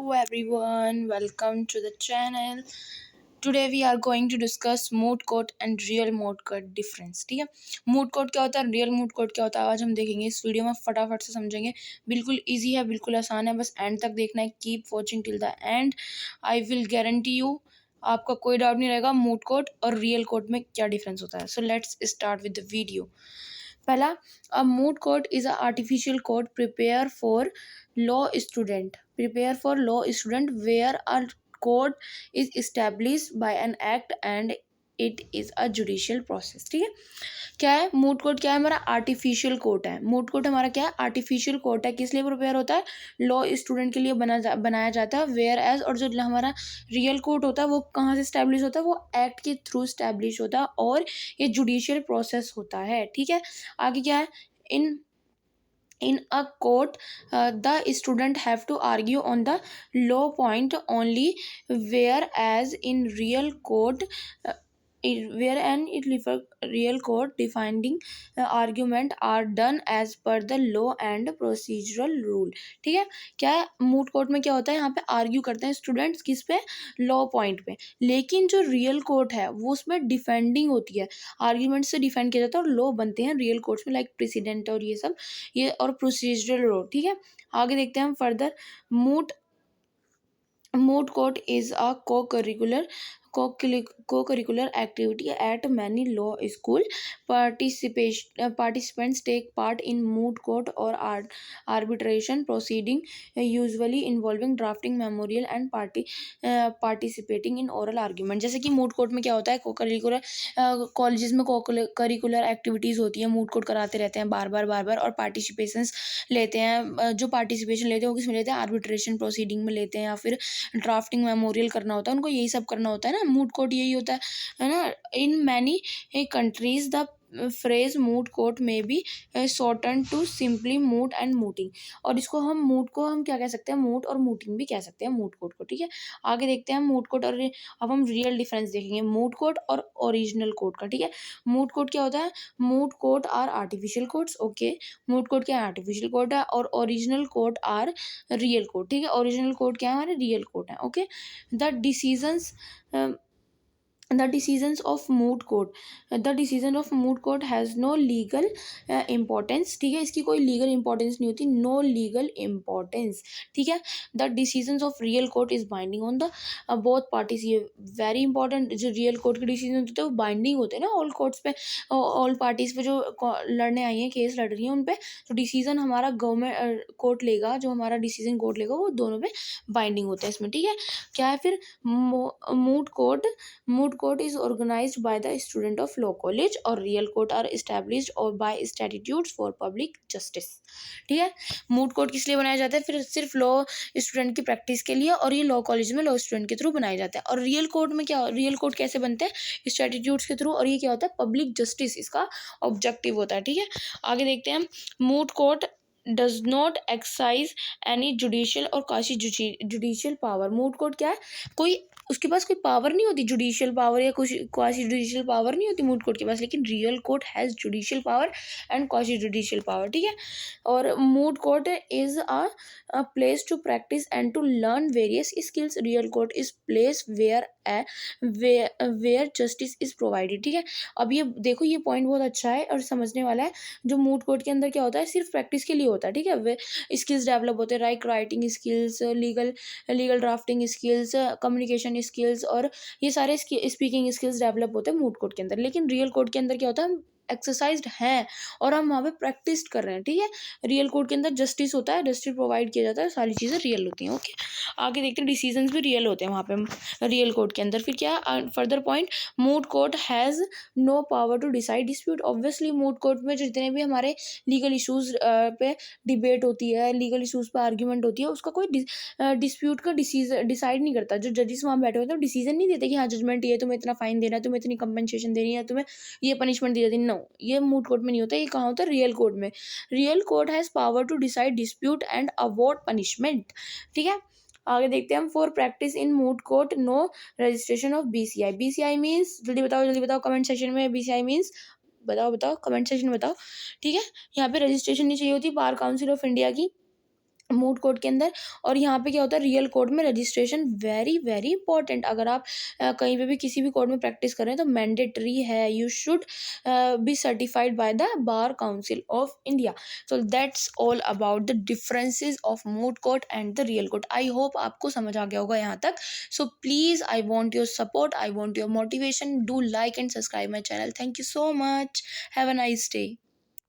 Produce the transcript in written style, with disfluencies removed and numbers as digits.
Hello everyone, welcome to the channel. Today we are going to discuss mood court and real mood court difference. ठीक है, moot court क्या होता है, real mood court क्या होता है, आज हम देखेंगे इस वीडियो में, फटाफट से समझेंगे। बिल्कुल इजी है, बिल्कुल आसान है, बस एंड तक देखना है। Keep watching till the end. I will guarantee you आपका कोई डाउट नहीं रहेगा मूड कोर्ट और रियल कोर्ट में क्या डिफरेंस होता है। So let's start with the video. पहला, a moot court is a artificial court prepare for law student where a court is established by an act and it is a judicial process। ठीक है, क्या है moot court? क्या है हमारा? Artificial court है। Moot court हमारा क्या है? आर्टिफिशियल कोर्ट है। किस लिए प्रिपेयर होता है? लॉ स्टूडेंट के लिए बनाया जाता है। वेयर एज, और जो हमारा रियल कोर्ट होता है वो कहाँ से स्टैब्लिश होता है? वो एक्ट के थ्रू स्टैब्लिश होता है और ये जुडिशियल प्रोसेस होता है। ठीक है, आगे क्या है? In a court, the student have to argue on the law point only, whereas in real court, real court defining argument are done as per the law and procedural rule। ठीक है, क्या है मूड कोर्ट में? क्या होता है, यहाँ पे आर्ग्यू करते हैं स्टूडेंट्स किस पे? लॉ पॉइंट पे। लेकिन जो रियल कोर्ट है वो उसमें डिफेंडिंग होती है, आर्ग्यूमेंट से डिफेंड किया जाता है और लॉ बनते हैं रियल कोर्ट्स में, लाइक प्रेसिडेंट और ये सब, ये और प्रोसीजरल लॉ। ठीक है, आगे देखते हैं हम further. Mood mood court is a co-curricular activity at many law school. Participants take part in moot court or arbitration proceeding, usually involving drafting memorial and participating in oral argument। जैसे कि moot court में क्या होता है, co-curricular colleges में co-curricular activities होती है, moot court कराते रहते हैं बार बार और पार्टिसिपेशंस लेते हैं। जो पार्टिसिपेशन लेते हैं वो किसमें लेते हैं? आर्बिट्रेशन प्रोसीडिंग में लेते हैं, या फिर ड्राफ्टिंग मेमोरियल करना होता है उनको, यही सब करना होता है ना। मूड कोर्ट यही होता है ना। In many countries the phrase moot court may be shorten to simply moot and mooting. और इसको हम मूड को हम क्या कह सकते हैं? मूड और मूटिंग भी कह सकते हैं मूड कोर्ट को। ठीक है, आगे देखते हैं मूड कोर्ट और अब हम रियल डिफरेंस देखेंगे मूड कोर्ट और ओरिजिनल कोर्ट का। ठीक है, मूड कोर्ट क्या होता है? Moot court are artificial courts. Okay, moot court क्या है? आर्टिफिशियल कोर्ट है। और original court are real court. ठीक है, ओरिजिनल कोर्ट क्या है? हमारे रियल कोर्ट है। Okay, the decisions the decisions of moot court has no legal importance। ठीक है, इसकी कोई लीगल इंपॉर्टेंस नहीं होती, नो लीगल इम्पोर्टेंस। ठीक है, the decisions of real court is binding on the both parties. ये वेरी इंपॉर्टेंट, जो रियल कोर्ट के डिसीजन होते हैं वो बाइंडिंग होते हैं ना ऑल कोर्ट्स पे, ऑल पार्टीज पे जो लड़ने आई हैं, केस लड़ रही हैं, उन पे जो डिसीजन हमारा गवर्नमेंट कोर्ट लेगा, जो हमारा डिसीजन कोर्ट लेगा, वो दोनों पे बाइंडिंग होता है इसमें। ठीक है, क्या है फिर? Mood court is organized by the student of law college और real court are established or by statutes for public justice। ठीक है, मूड कोर्ट किस लिए बनाया जाता है? फिर सिर्फ लॉ स्टूडेंट की प्रैक्टिस के लिए, और ये लॉ कॉलेज में लॉ स्टूडेंट के थ्रू बनाया जाता है। और रियल कोर्ट में क्या? रियल कोर्ट कैसे बनते हैं? स्टैट्यूट्स के थ्रू, और ये क्या होता है? पब्लिक जस्टिस इसका ऑब्जेक्टिव होता है। ठीक है, आगे देखते हैं। Moot court does not excise any judicial और quasi judicial power. Moot court क्या है? कोई उसके पास कोई पावर नहीं होती, जुडिशियल पावर या कुछ क्वासी जुडिशियल पावर नहीं होती मूड कोर्ट के पास। लेकिन real court has judicial power and quasi judicial power. ठीक है, और moot court is a place to practise and to learn various skills. Real court is place where justice is provided. ठीक है, अब ये देखो, ये पॉइंट बहुत अच्छा है और समझने वाला है। जो मूड कोर्ट के अंदर क्या होता है? सिर्फ प्रैक्टिस के लिए होता है। ठीक है, वे स्किल्स डेवलप होते हैं, like writing skills, legal drafting skills, communication skills, और ये सारे स्पीकिंग स्किल्स डेवलप होते हैं मूड कोर्ट के अंदर। लेकिन रियल कोर्ट के अंदर क्या होता है? हम एक्सरसाइज्ड हैं और हम वहाँ पे प्रैक्टिस कर रहे हैं। ठीक है, रियल कोर्ट के अंदर जस्टिस होता है, जस्टिस प्रोवाइड किया जाता है, सारी चीज़ें रियल होती हैं। ओके, आगे देखते हैं। डिसीजंस भी रियल होते हैं वहाँ पे रियल कोर्ट के अंदर। फिर क्या further point? Moot court has no power to decide dispute. Obviously moot court में जितने भी हमारे लीगल इशूज़ पे डिबेट होती है, लीगल इशूज़ पे आर्ग्यूमेंट होती है, उसका कोई डिस्प्यूट का डिसाइड नहीं करता। जो जजेस वहाँ बैठे होते हैं वो डिसीजन नहीं देते कि हाँ जजमेंट ये, तुम्हें इतना फाइन देना है, तुम्हें इतनी कंपनसेशन देनी है, तुम्हें ये पनिशमेंट दी जाती है। नो, ये मूड कोर्ट में नहीं होता। ये कहाँ होता है? रियल कोर्ट में। Real court has power to decide dispute and award punishment. ठीक है, आगे देखते हैं हम। For practice in moot court no registration of BCI. BCI means, जल्दी बताओ कमेंट सेक्शन में। बीसीआई मीन्स बताओ कमेंट सेक्शन में बताओ। ठीक है, यहाँ पे रजिस्ट्रेशन नहीं चाहिए होती बार काउंसिल ऑफ इंडिया की, मूट कोर्ट के अंदर। और यहाँ पे क्या होता है, रियल कोर्ट में रजिस्ट्रेशन वेरी वेरी इंपॉर्टेंट। अगर आप कहीं पे भी किसी भी कोर्ट में प्रैक्टिस कर रहे हैं तो मैंडेटरी है, you should be certified by the bar council of India. So that's all about the differences of moot court and the real court. I hope आपको समझ आ गया होगा यहाँ तक। So please, I want your support, I want your motivation, do like and subscribe my channel. Thank you so much, have a nice day.